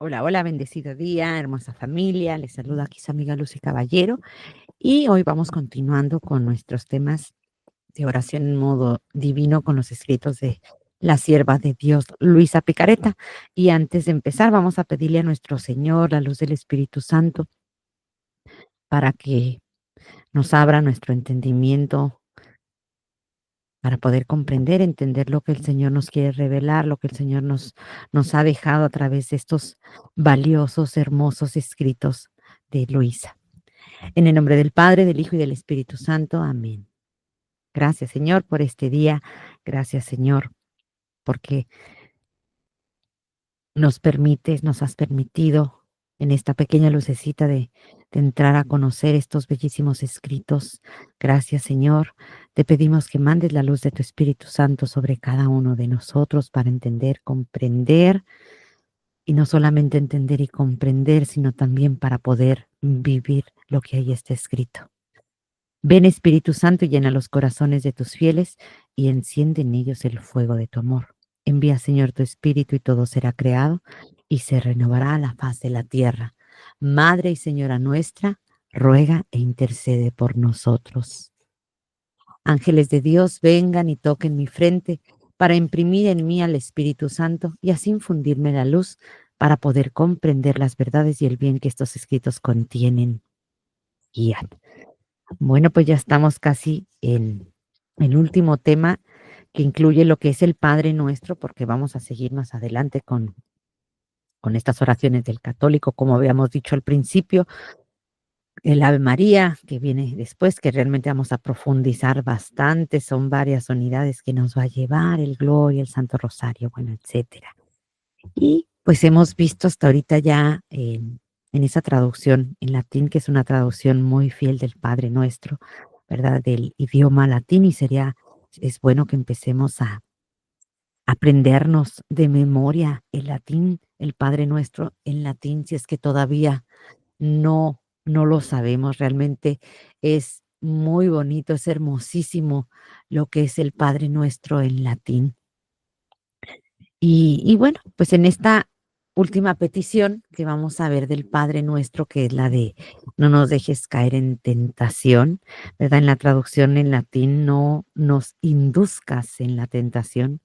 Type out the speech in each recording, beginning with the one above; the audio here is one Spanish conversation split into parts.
Hola, hola, bendecido día, hermosa familia. Les saluda aquí su amiga Lucy Caballero y hoy vamos continuando con nuestros temas de oración en modo divino con los escritos de la sierva de Dios, Luisa Picareta. Y antes de empezar, vamos a pedirle a nuestro Señor la luz del Espíritu Santo para que nos abra nuestro entendimiento, para poder comprender, entender lo que el Señor nos quiere revelar, lo que el Señor nos ha dejado a través de estos valiosos, hermosos escritos de Luisa. En el nombre del Padre, del Hijo y del Espíritu Santo. Amén. Gracias, Señor, por este día. Gracias, Señor, porque nos has permitido en esta pequeña lucecita de entrar a conocer estos bellísimos escritos. Gracias, Señor. Te pedimos que mandes la luz de tu Espíritu Santo sobre cada uno de nosotros para entender, comprender, y no solamente entender y comprender, sino también para poder vivir lo que ahí está escrito. Ven, Espíritu Santo, y llena los corazones de tus fieles y enciende en ellos el fuego de tu amor. Envía, Señor, tu Espíritu y todo será creado y se renovará la faz de la tierra. Madre y Señora nuestra, ruega e intercede por nosotros. Ángeles de Dios, vengan y toquen mi frente para imprimir en mí al Espíritu Santo y así infundirme la luz para poder comprender las verdades y el bien que estos escritos contienen. Guían. Bueno, pues ya estamos casi en el último tema que incluye lo que es el Padre Nuestro, porque vamos a seguir más adelante con estas oraciones del católico, como habíamos dicho al principio, el Ave María, que viene después, que realmente vamos a profundizar bastante, son varias unidades que nos va a llevar, el Gloria, el Santo Rosario, bueno, etcétera. Y pues hemos visto hasta ahorita ya en esa traducción en latín, que es una traducción muy fiel del Padre Nuestro, ¿verdad? Del idioma latín, y es bueno que empecemos a aprendernos de memoria el latín, el Padre Nuestro en latín, si es que todavía no lo sabemos. Realmente es muy bonito, es hermosísimo lo que es el Padre Nuestro en latín. Y bueno, pues en esta última petición que vamos a ver del Padre Nuestro, que es la de no nos dejes caer en tentación, ¿verdad? En la traducción en latín, no nos induzcas en la tentación,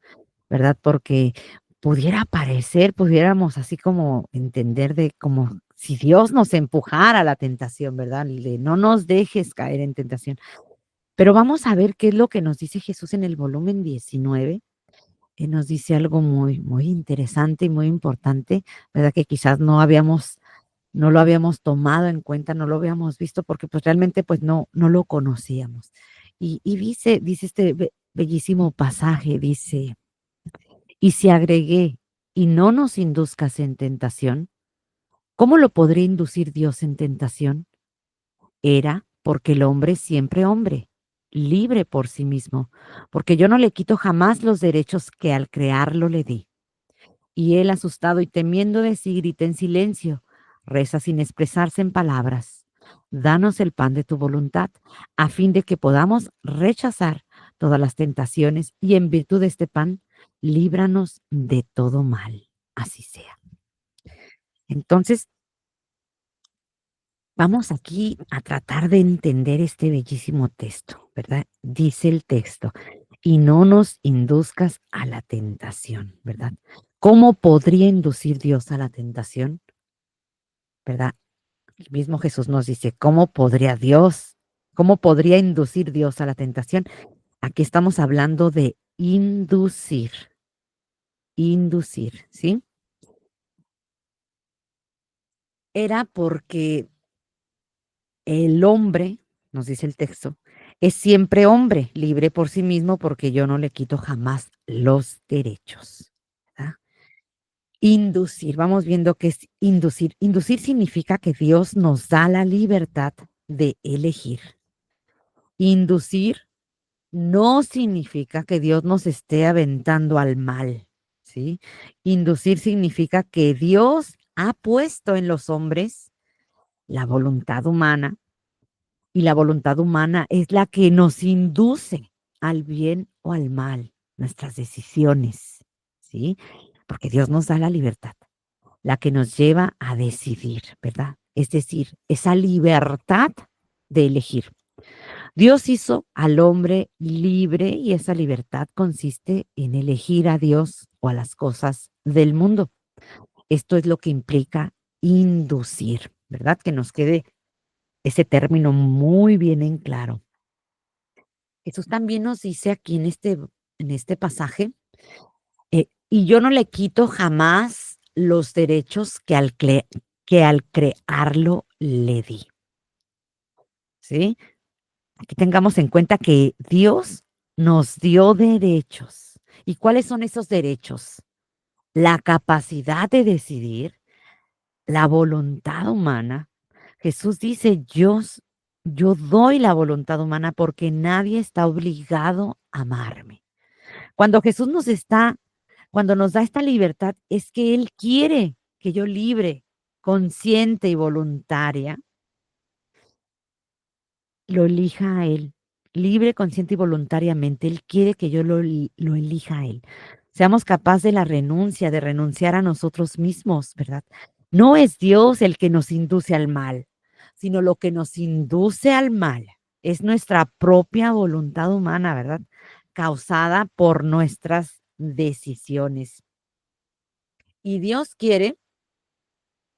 ¿verdad? Porque pudiéramos así como entender de como si Dios nos empujara a la tentación, ¿verdad? De no nos dejes caer en tentación. Pero vamos a ver qué es lo que nos dice Jesús en el volumen 19, que nos dice algo muy, muy interesante y muy importante, ¿verdad? Que quizás no lo habíamos tomado en cuenta, no lo habíamos visto, porque pues realmente pues no lo conocíamos. Y dice este bellísimo pasaje, dice, y si agregué, y no nos induzcas en tentación, ¿cómo lo podría inducir Dios en tentación? Era porque el hombre es siempre hombre, libre por sí mismo, porque yo no le quito jamás los derechos que al crearlo le di. Y él, asustado y temiendo de sí, grita en silencio, reza sin expresarse en palabras. Danos el pan de tu voluntad, a fin de que podamos rechazar todas las tentaciones y en virtud de este pan, líbranos de todo mal. Así sea. Entonces, vamos aquí a tratar de entender este bellísimo texto, ¿verdad? Dice el texto, y no nos induzcas a la tentación, ¿verdad? ¿Cómo podría inducir Dios a la tentación? ¿Verdad? El mismo Jesús nos dice, cómo podría inducir Dios a la tentación? Aquí estamos hablando de inducir, ¿sí? Era porque el hombre, nos dice el texto, es siempre hombre, libre por sí mismo, porque yo no le quito jamás los derechos. ¿Verdad? Inducir, vamos viendo qué es inducir. Inducir significa que Dios nos da la libertad de elegir. Inducir no significa que Dios nos esté aventando al mal, ¿sí? Inducir significa que Dios ha puesto en los hombres la voluntad humana, y la voluntad humana es la que nos induce al bien o al mal, nuestras decisiones, ¿sí? Porque Dios nos da la libertad. la que nos lleva a decidir, ¿verdad? Es decir, esa libertad de elegir. Dios hizo al hombre libre y esa libertad consiste en elegir a Dios o a las cosas del mundo. Esto es lo que implica inducir, ¿verdad? Que nos quede ese término muy bien en claro. Jesús también nos dice aquí en este pasaje, y yo no le quito jamás los derechos que al crearlo le di, ¿sí? Aquí tengamos en cuenta que Dios nos dio derechos. ¿Y cuáles son esos derechos? La capacidad de decidir, la voluntad humana. Jesús dice, yo doy la voluntad humana porque nadie está obligado a amarme. Cuando Jesús cuando nos da esta libertad, es que Él quiere que yo libre, consciente y voluntaria, lo elija a Él, libre, consciente y voluntariamente. Él quiere que yo lo elija a Él. Seamos capaces de la renuncia, de renunciar a nosotros mismos, ¿verdad? No es Dios el que nos induce al mal, sino lo que nos induce al mal es nuestra propia voluntad humana, ¿verdad? Causada por nuestras decisiones. Y Dios quiere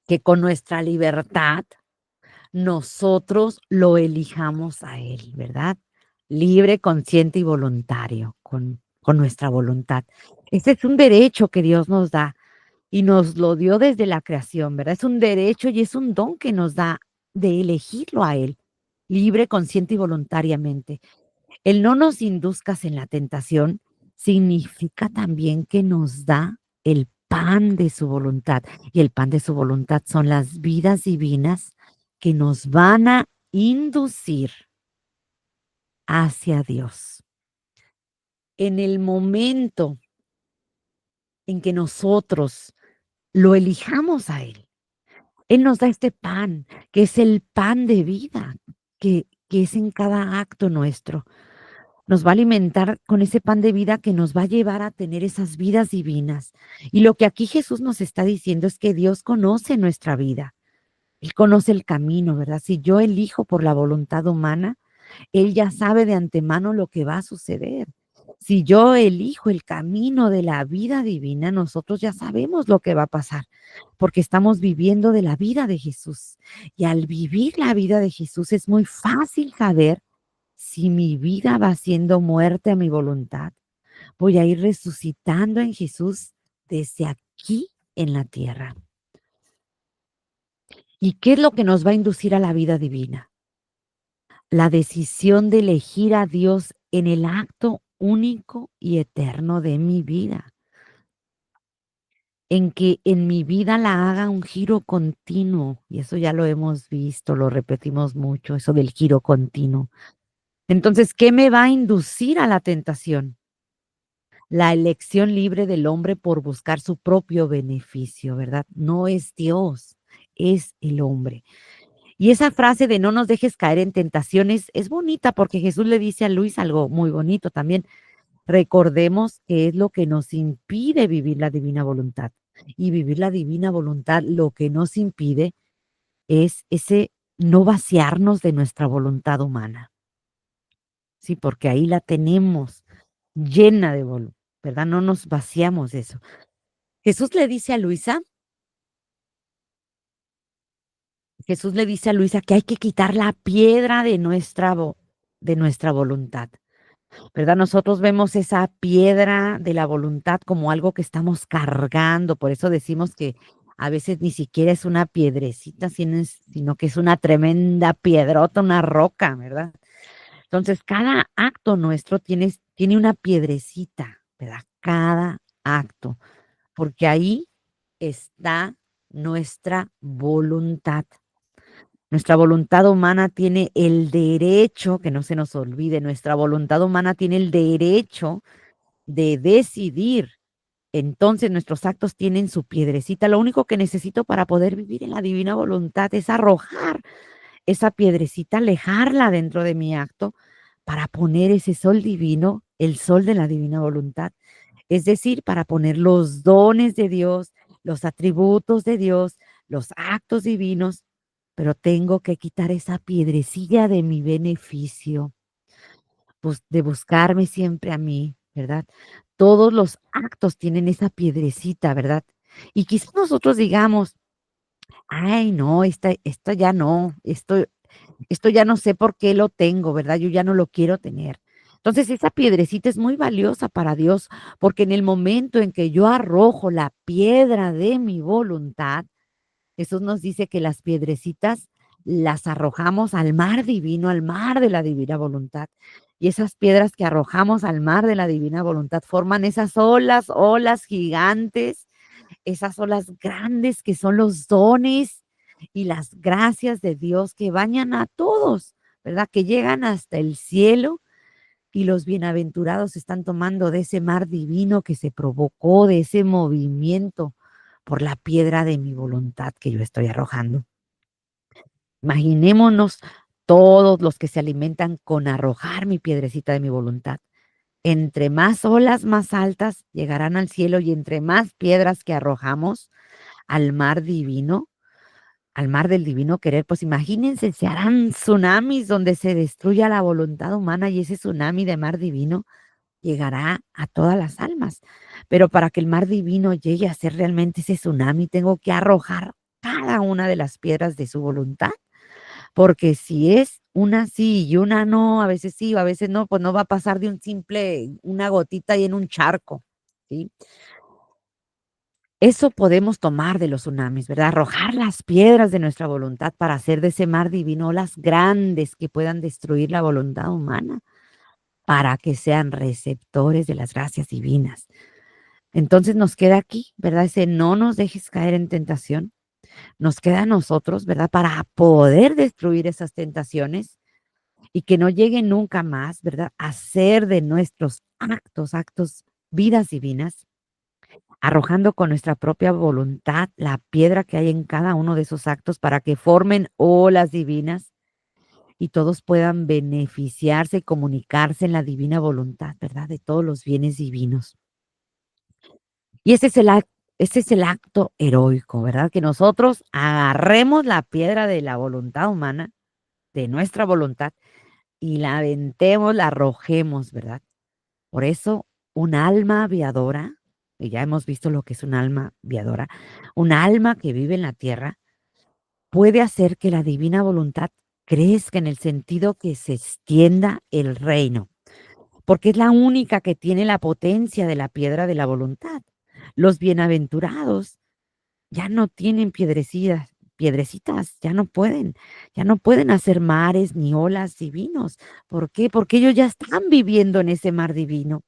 que con nuestra libertad nosotros lo elijamos a Él, ¿verdad? Libre, consciente y voluntario, con nuestra voluntad. Ese es un derecho que Dios nos da y nos lo dio desde la creación, ¿verdad? Es un derecho y es un don que nos da de elegirlo a Él, libre, consciente y voluntariamente. El no nos induzcas en la tentación significa también que nos da el pan de su voluntad. Y el pan de su voluntad son las vidas divinas que nos van a inducir hacia Dios. En el momento en que nosotros lo elijamos a Él, Él nos da este pan, que es el pan de vida, que es en cada acto nuestro. Nos va a alimentar con ese pan de vida que nos va a llevar a tener esas vidas divinas. Y lo que aquí Jesús nos está diciendo es que Dios conoce nuestra vida. Él conoce el camino, ¿verdad? Si yo elijo por la voluntad humana, Él ya sabe de antemano lo que va a suceder. Si yo elijo el camino de la vida divina, nosotros ya sabemos lo que va a pasar, porque estamos viviendo de la vida de Jesús. Y al vivir la vida de Jesús es muy fácil saber si mi vida va siendo muerte a mi voluntad, voy a ir resucitando en Jesús desde aquí en la tierra. ¿Y qué es lo que nos va a inducir a la vida divina? La decisión de elegir a Dios en el acto único y eterno de mi vida, en que en mi vida la haga un giro continuo, y eso ya lo hemos visto, lo repetimos mucho, eso del giro continuo. Entonces, ¿qué me va a inducir a la tentación? La elección libre del hombre por buscar su propio beneficio, ¿verdad? No es Dios, es el hombre. Y esa frase de no nos dejes caer en tentaciones es bonita porque Jesús le dice a Luis algo muy bonito también. Recordemos que es lo que nos impide vivir la divina voluntad. Y vivir la divina voluntad lo que nos impide es ese no vaciarnos de nuestra voluntad humana. Sí, porque ahí la tenemos llena de voluntad, ¿verdad? No nos vaciamos de eso. Jesús le dice a Luisa que hay que quitar la piedra de nuestra voluntad, ¿verdad? Nosotros vemos esa piedra de la voluntad como algo que estamos cargando, por eso decimos que a veces ni siquiera es una piedrecita, sino que es una tremenda piedrota, una roca, ¿verdad? Entonces, cada acto nuestro tiene una piedrecita, ¿verdad? Cada acto, porque ahí está nuestra voluntad. Nuestra voluntad humana tiene el derecho, que no se nos olvide, nuestra voluntad humana tiene el derecho de decidir. Entonces nuestros actos tienen su piedrecita. Lo único que necesito para poder vivir en la divina voluntad es arrojar esa piedrecita, alejarla dentro de mi acto para poner ese sol divino, el sol de la divina voluntad. Es decir, para poner los dones de Dios, los atributos de Dios, los actos divinos, pero tengo que quitar esa piedrecilla de mi beneficio, de buscarme siempre a mí, ¿verdad? Todos los actos tienen esa piedrecita, ¿verdad? Y quizás nosotros digamos, ay, no, esto ya no, esto ya no sé por qué lo tengo, ¿verdad? Yo ya no lo quiero tener. Entonces, esa piedrecita es muy valiosa para Dios, porque en el momento en que yo arrojo la piedra de mi voluntad, Jesús nos dice que las piedrecitas las arrojamos al mar divino, al mar de la divina voluntad. Y esas piedras que arrojamos al mar de la divina voluntad forman esas olas, olas gigantes, esas olas grandes que son los dones y las gracias de Dios que bañan a todos, ¿verdad? Que llegan hasta el cielo y los bienaventurados están tomando de ese mar divino que se provocó, de ese movimiento por la piedra de mi voluntad que yo estoy arrojando. Imaginémonos todos los que se alimentan con arrojar mi piedrecita de mi voluntad. Entre más olas más altas llegarán al cielo y entre más piedras que arrojamos al mar divino, al mar del divino querer, pues imagínense, se harán tsunamis donde se destruya la voluntad humana y ese tsunami de mar divino llegará a todas las almas. Pero para que el mar divino llegue a ser realmente ese tsunami, tengo que arrojar cada una de las piedras de su voluntad, porque si es una sí y una no, a veces sí, a veces no, pues no va a pasar de un simple, una gotita y en un charco, ¿sí? Eso podemos tomar de los tsunamis, ¿verdad? Arrojar las piedras de nuestra voluntad para hacer de ese mar divino olas grandes que puedan destruir la voluntad humana, para que sean receptores de las gracias divinas. Entonces nos queda aquí, ¿verdad? Ese no nos dejes caer en tentación. Nos queda a nosotros, ¿verdad? Para poder destruir esas tentaciones y que no lleguen nunca más, ¿verdad? A ser de nuestros actos, vidas divinas, arrojando con nuestra propia voluntad la piedra que hay en cada uno de esos actos para que formen olas divinas y todos puedan beneficiarse y comunicarse en la divina voluntad, ¿verdad? De todos los bienes divinos. Y ese es el acto heroico, ¿verdad? Que nosotros agarremos la piedra de la voluntad humana, de nuestra voluntad, y la aventemos, la arrojemos, ¿verdad? Por eso, un alma aviadora, y ya hemos visto lo que es un alma aviadora, un alma que vive en la tierra, puede hacer que la divina voluntad crezca en el sentido que se extienda el reino, porque es la única que tiene la potencia de la piedra de la voluntad. Los bienaventurados ya no tienen piedrecitas, ya no pueden hacer mares ni olas divinos. ¿Por qué? Porque ellos ya están viviendo en ese mar divino.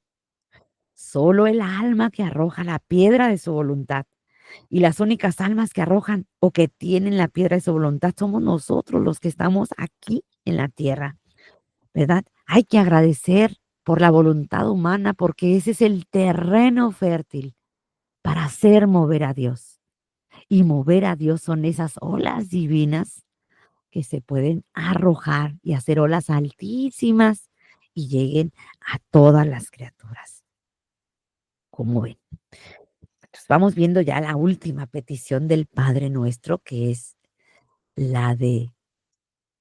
Solo el alma que arroja la piedra de su voluntad y las únicas almas que arrojan o que tienen la piedra de su voluntad somos nosotros los que estamos aquí en la tierra, ¿verdad? Hay que agradecer por la voluntad humana porque ese es el terreno fértil para hacer mover a Dios. Y mover a Dios son esas olas divinas que se pueden arrojar y hacer olas altísimas y lleguen a todas las criaturas. Como ven. Pues vamos viendo ya la última petición del Padre Nuestro, que es la de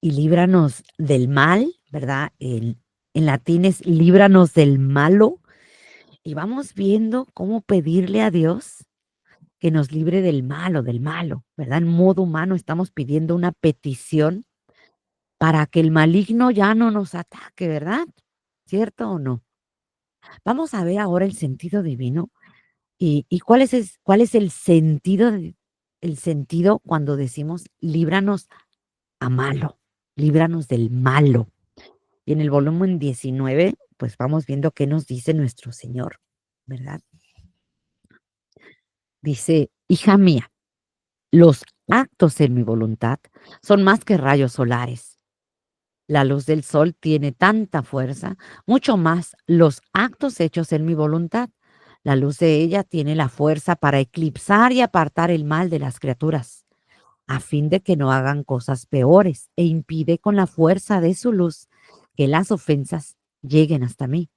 y líbranos del mal, ¿verdad? En latín es líbranos del malo. Y vamos viendo cómo pedirle a Dios que nos libre del malo, ¿verdad? En modo humano estamos pidiendo una petición para que el maligno ya no nos ataque, ¿verdad? ¿Cierto o no? Vamos a ver ahora el sentido divino y cuál es el sentido cuando decimos líbranos a malo, líbranos del malo. Y en el volumen 19, pues vamos viendo qué nos dice nuestro Señor, ¿verdad? Dice, hija mía, los actos en mi voluntad son más que rayos solares. La luz del sol tiene tanta fuerza, mucho más los actos hechos en mi voluntad. La luz de ella tiene la fuerza para eclipsar y apartar el mal de las criaturas, a fin de que no hagan cosas peores, e impide con la fuerza de su luz que las ofensas lleguen hasta mí.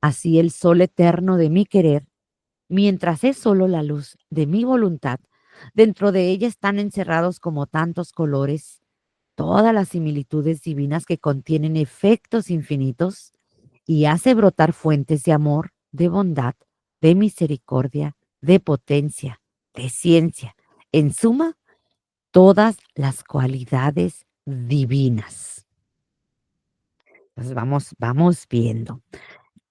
Así el sol eterno de mi querer Mientras es solo la luz de mi voluntad, dentro de ella están encerrados como tantos colores todas las similitudes divinas que contienen efectos infinitos y hace brotar fuentes de amor, de bondad, de misericordia, de potencia, de ciencia. En suma, todas las cualidades divinas. Entonces vamos viendo.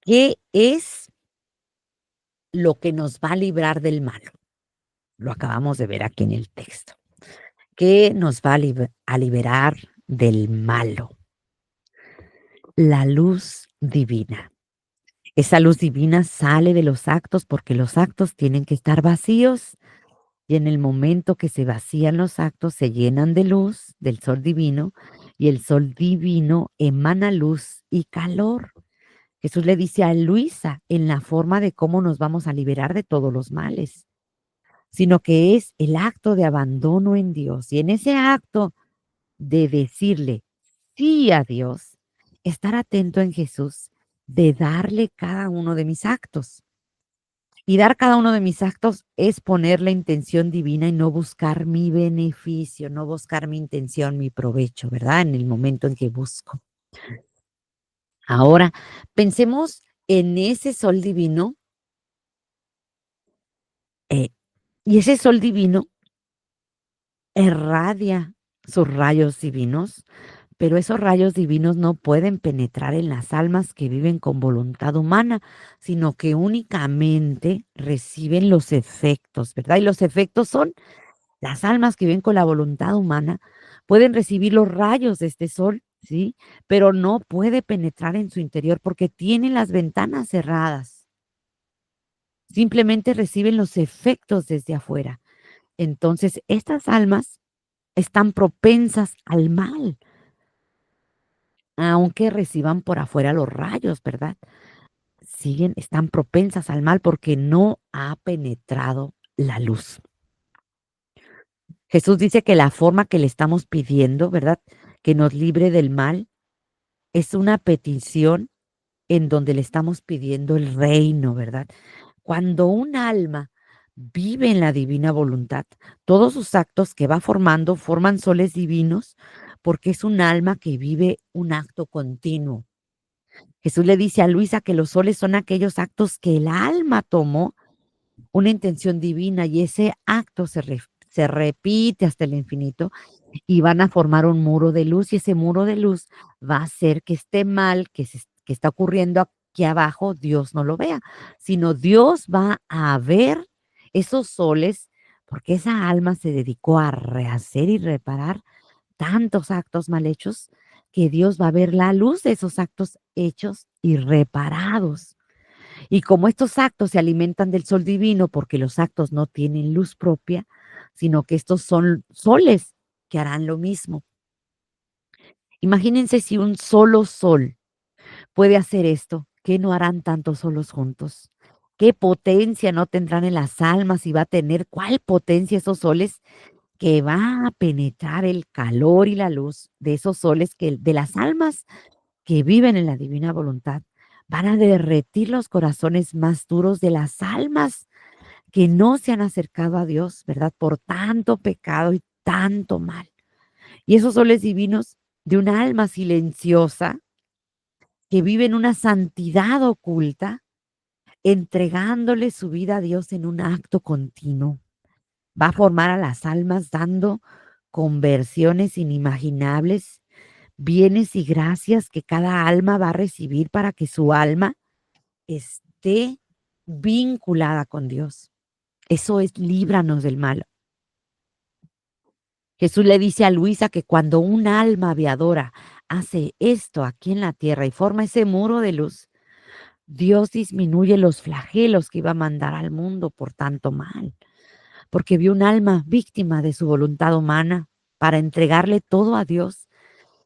¿Qué es lo que nos va a librar del malo? Lo acabamos de ver aquí en el texto. ¿Qué nos va a liberar del malo? La luz divina. Esa luz divina sale de los actos porque los actos tienen que estar vacíos y en el momento que se vacían los actos se llenan de luz del sol divino y el sol divino emana luz y calor. Jesús le dice a Luisa en la forma de cómo nos vamos a liberar de todos los males, sino que es el acto de abandono en Dios y en ese acto de decirle sí a Dios, estar atento en Jesús, de darle cada uno de mis actos. Y dar cada uno de mis actos es poner la intención divina y no buscar mi beneficio, no buscar mi intención, mi provecho, ¿verdad? En el momento en que busco. Ahora, pensemos en ese sol divino, eh, y ese sol divino irradia sus rayos divinos, pero esos rayos divinos no pueden penetrar en las almas que viven con voluntad humana, sino que únicamente reciben los efectos, ¿verdad? Y los efectos son las almas que viven con la voluntad humana, pueden recibir los rayos de este sol, ¿sí? Pero no puede penetrar en su interior porque tienen las ventanas cerradas. Simplemente reciben los efectos desde afuera. Entonces, estas almas están propensas al mal, aunque reciban por afuera los rayos, ¿verdad? Están propensas al mal porque no ha penetrado la luz. Jesús dice que la forma que le estamos pidiendo, ¿verdad? Que nos libre del mal, es una petición en donde le estamos pidiendo el reino, ¿verdad? Cuando un alma vive en la divina voluntad, todos sus actos que va formando forman soles divinos porque es un alma que vive un acto continuo. Jesús le dice a Luisa que los soles son aquellos actos que el alma tomó una intención divina y ese acto se repite hasta el infinito y van a formar un muro de luz y ese muro de luz va a hacer que este mal que está ocurriendo aquí abajo, Dios no lo vea, sino Dios va a ver esos soles porque esa alma se dedicó a rehacer y reparar tantos actos mal hechos que Dios va a ver la luz de esos actos hechos y reparados. Y como estos actos se alimentan del sol divino, porque los actos no tienen luz propia, sino que estos son soles que harán lo mismo. Imagínense si un solo sol puede hacer esto, ¿qué no harán tantos solos juntos? ¿Qué potencia no tendrán en las almas y va a tener cuál potencia esos soles que va a penetrar el calor y la luz de esos soles que de las almas que viven en la divina voluntad? Van a derretir los corazones más duros de las almas que no se han acercado a Dios, ¿verdad? Por tanto pecado y tanto mal. Y esos soles divinos de una alma silenciosa que vive en una santidad oculta, entregándole su vida a Dios en un acto continuo. Va a formar a las almas dando conversiones inimaginables, bienes y gracias que cada alma va a recibir para que su alma esté vinculada con Dios. Eso es líbranos del mal. Jesús le dice a Luisa que cuando un alma aviadora hace esto aquí en la tierra y forma ese muro de luz, Dios disminuye los flagelos que iba a mandar al mundo por tanto mal, porque vio un alma víctima de su voluntad humana para entregarle todo a Dios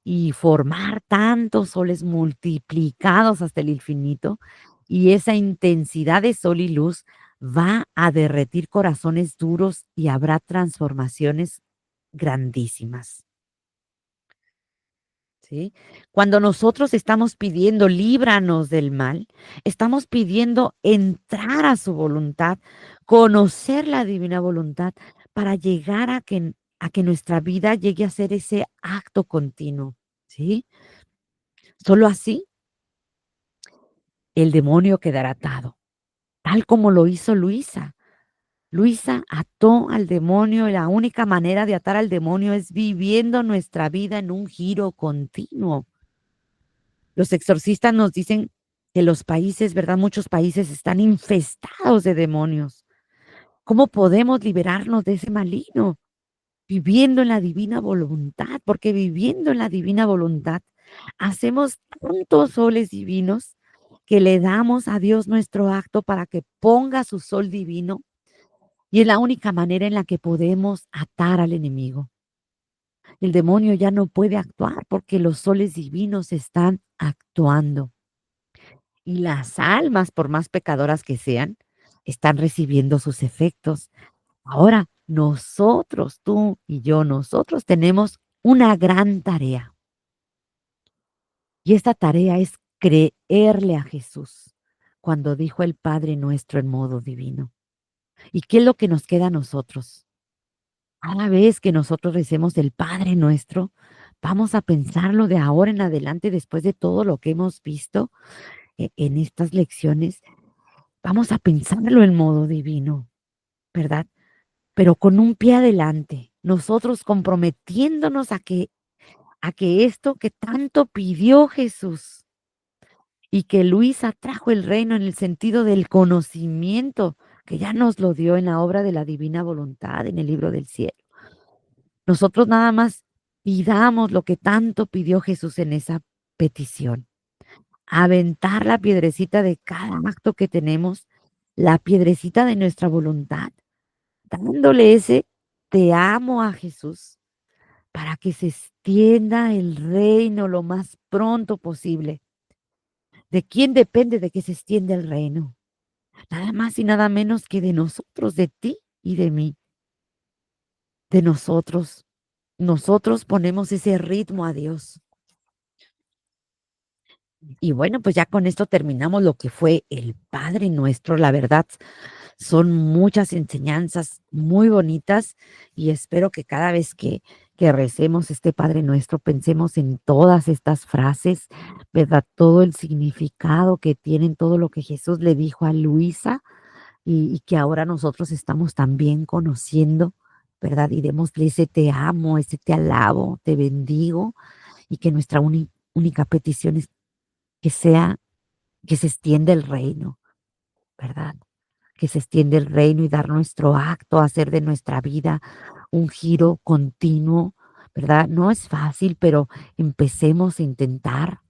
y formar tantos soles multiplicados hasta el infinito. Y esa intensidad de sol y luz va a derretir corazones duros y habrá transformaciones grandísimas. ¿sí? Cuando nosotros estamos pidiendo líbranos del mal, estamos pidiendo entrar a su voluntad, conocer la divina voluntad para llegar a que nuestra vida llegue a ser ese acto continuo, ¿sí? Solo así el demonio quedará atado, tal como lo hizo Luisa. Luisa ató al demonio y la única manera de atar al demonio es viviendo nuestra vida en un giro continuo. Los exorcistas nos dicen que los países, ¿verdad? Muchos países están infestados de demonios. ¿Cómo podemos liberarnos de ese maligno? Viviendo en la divina voluntad, porque viviendo en la divina voluntad hacemos tantos soles divinos que le damos a Dios nuestro acto para que ponga su sol divino y es la única manera en la que podemos atar al enemigo. El demonio ya no puede actuar porque los soles divinos están actuando. Y las almas, por más pecadoras que sean, están recibiendo sus efectos. Ahora, nosotros, tú y yo, nosotros tenemos una gran tarea. Y esta tarea es creerle a Jesús cuando dijo el Padre nuestro en modo divino. ¿Y qué es lo que nos queda a nosotros? Cada vez que nosotros recemos el Padre nuestro, vamos a pensarlo de ahora en adelante, después de todo lo que hemos visto en estas lecciones. Vamos a pensarlo en modo divino, ¿verdad? Pero con un pie adelante, nosotros comprometiéndonos a que esto que tanto pidió Jesús y que Luisa trajo el reino en el sentido del conocimiento, que ya nos lo dio en la obra de la divina voluntad, en el libro del cielo. Nosotros nada más pidamos lo que tanto pidió Jesús en esa petición. Aventar la piedrecita de cada acto que tenemos, la piedrecita de nuestra voluntad dándole ese te amo a Jesús para que se extienda el reino lo más pronto posible. ¿De quién depende de que se extienda el reino? Nada más y nada menos que de nosotros, de ti y de mí, de nosotros. Nosotros ponemos ese ritmo a Dios. Y bueno, pues ya con esto terminamos lo que fue el Padre Nuestro. La verdad, son muchas enseñanzas muy bonitas y espero que cada vez que recemos este Padre Nuestro pensemos en todas estas frases, ¿verdad? Todo el significado que tienen, todo lo que Jesús le dijo a Luisa y que ahora nosotros estamos también conociendo, ¿verdad? Y démosle ese te amo, ese te alabo, te bendigo y que nuestra única petición es que sea, que se extienda el reino, ¿verdad? Que se extiende el reino y dar nuestro acto, hacer de nuestra vida un giro continuo, ¿verdad? No es fácil, pero empecemos a intentar,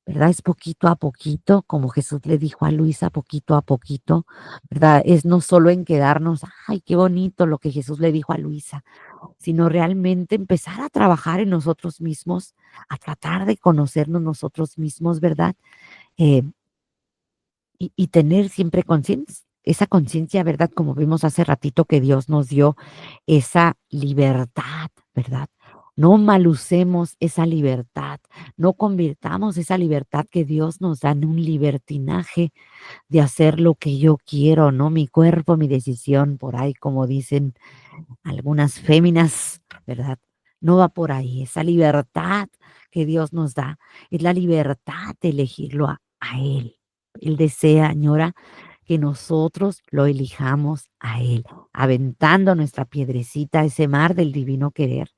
¿verdad? Es poquito a poquito, como Jesús le dijo a Luisa, poquito a poquito, ¿verdad? Es no solo en quedarnos, ay, qué bonito lo que Jesús le dijo a Luisa, sino realmente empezar a trabajar en nosotros mismos, a tratar de conocernos nosotros mismos, ¿verdad? Eh, y tener siempre conciencia, esa conciencia, ¿verdad? Como vimos hace ratito que Dios nos dio esa libertad, ¿verdad? No malucemos esa libertad, no convirtamos esa libertad que Dios nos da en un libertinaje de hacer lo que yo quiero, ¿no? Mi cuerpo, mi decisión, por ahí como dicen algunas féminas, ¿verdad? No va por ahí. Esa libertad que Dios nos da es la libertad de elegirlo a Él. Él desea, añora, que nosotros lo elijamos a Él, aventando nuestra piedrecita a ese mar del divino querer,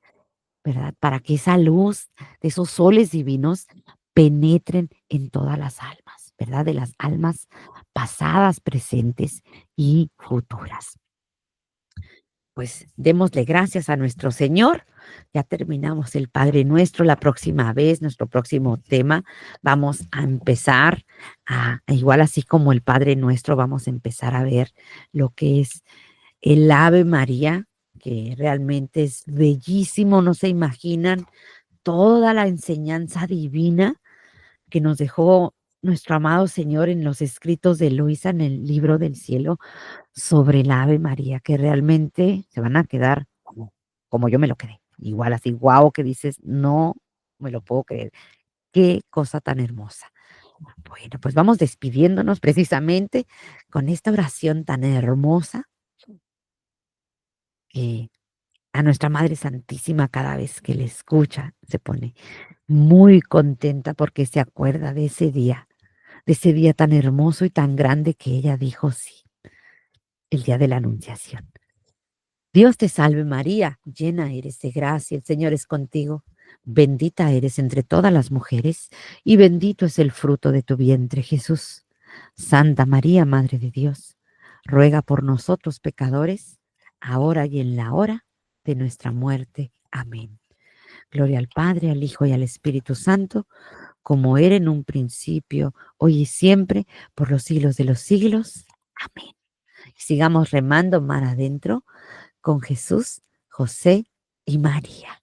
¿verdad? Para que esa luz de esos soles divinos penetren en todas las almas, ¿verdad? De las almas pasadas, presentes y futuras. Pues démosle gracias a nuestro Señor. Ya terminamos el Padre Nuestro. La próxima vez, nuestro próximo tema, vamos a empezar igual así como el Padre Nuestro, vamos a empezar a ver lo que es el Ave María, que realmente es bellísimo. No se imaginan toda la enseñanza divina que nos dejó nuestro amado Señor en los escritos de Luisa en el libro del cielo sobre el Ave María, que realmente se van a quedar como yo me lo quedé. Igual así, guau, que dices, no, me lo puedo creer. Qué cosa tan hermosa. Bueno, pues vamos despidiéndonos precisamente con esta oración tan hermosa que a nuestra Madre Santísima cada vez que le escucha se pone muy contenta porque se acuerda de ese día tan hermoso y tan grande que ella dijo sí, el día de la Anunciación. Dios te salve María, llena eres de gracia, el Señor es contigo. Bendita eres entre todas las mujeres y bendito es el fruto de tu vientre, Jesús. Santa María, Madre de Dios, ruega por nosotros pecadores, ahora y en la hora de nuestra muerte. Amén. Gloria al Padre, al Hijo y al Espíritu Santo, como era en un principio, hoy y siempre, por los siglos de los siglos. Amén. Sigamos remando mar adentro con Jesús, José y María.